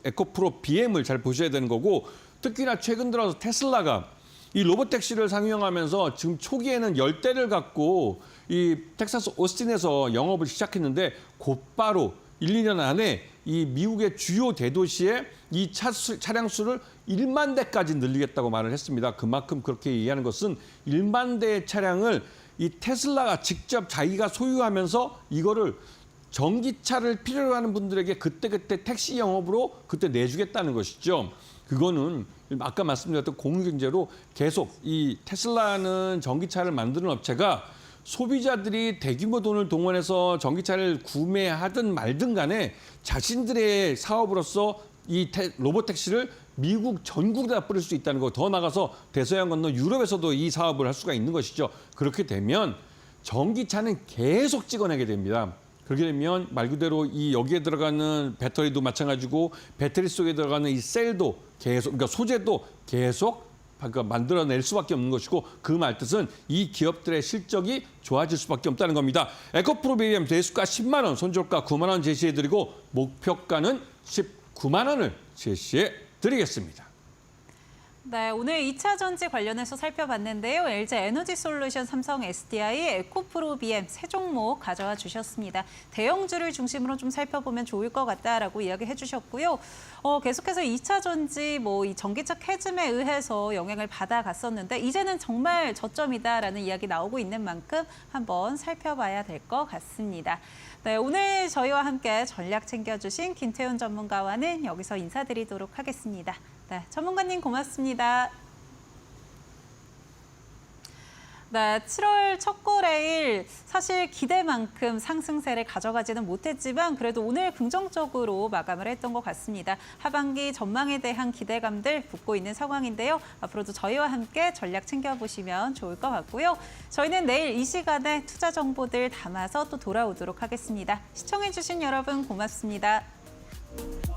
에코프로 BM을 잘 보셔야 되는 거고 특히나 최근 들어서 테슬라가 이 로봇택시를 상용하면서 지금 초기에는 10대를 갖고 이 텍사스 오스틴에서 영업을 시작했는데 곧바로 1, 2년 안에 이 미국의 주요 대도시에 이 차량 수를 1만 대까지 늘리겠다고 말을 했습니다. 그만큼 그렇게 이해하는 것은 1만 대의 차량을 이 테슬라가 직접 자기가 소유하면서 이거를 전기차를 필요로 하는 분들에게 그때그때 택시 영업으로 그때 내주겠다는 것이죠. 그거는 아까 말씀드렸던 공유경제로 계속 이 테슬라는 전기차를 만드는 업체가 소비자들이 대규모 돈을 동원해서 전기차를 구매하든 말든 간에 자신들의 사업으로서 이 로봇택시를 미국 전국에다 뿌릴 수 있다는 거, 더 나가서 대서양 건너 유럽에서도 이 사업을 할 수가 있는 것이죠. 그렇게 되면 전기차는 계속 찍어내게 됩니다. 그렇게 되면 말 그대로 이 여기에 들어가는 배터리도 마찬가지고 배터리 속에 들어가는 이 셀도 계속, 그러니까 소재도 계속 만들어낼 수밖에 없는 것이고 그 말 뜻은 이 기업들의 실적이 좋아질 수밖에 없다는 겁니다. 에코프로 BM 대수가 10만 원, 손절가 9만 원 제시해드리고 목표가는 19만 원을 제시해드리겠습니다. 네, 오늘 2차 전지 관련해서 살펴봤는데요. LG 에너지솔루션, 삼성 SDI, 에코프로 BM 세 종목 가져와 주셨습니다. 대형주를 중심으로 좀 살펴보면 좋을 것 같다라고 이야기해 주셨고요. 계속해서 2차 전지 이 전기차 캐즘에 의해서 영향을 받아갔었는데 이제는 정말 저점이다라는 이야기 나오고 있는 만큼 한번 살펴봐야 될 것 같습니다. 네, 오늘 저희와 함께 전략 챙겨주신 김태훈 전문가와는 여기서 인사드리도록 하겠습니다. 네, 전문가님 고맙습니다. 네, 7월 첫 거래일 사실 기대만큼 상승세를 가져가지는 못했지만 그래도 오늘 긍정적으로 마감을 했던 것 같습니다. 하반기 전망에 대한 기대감들 붙고 있는 상황인데요. 앞으로도 저희와 함께 전략 챙겨보시면 좋을 것 같고요. 저희는 내일 이 시간에 투자 정보들 담아서 또 돌아오도록 하겠습니다. 시청해주신 여러분 고맙습니다.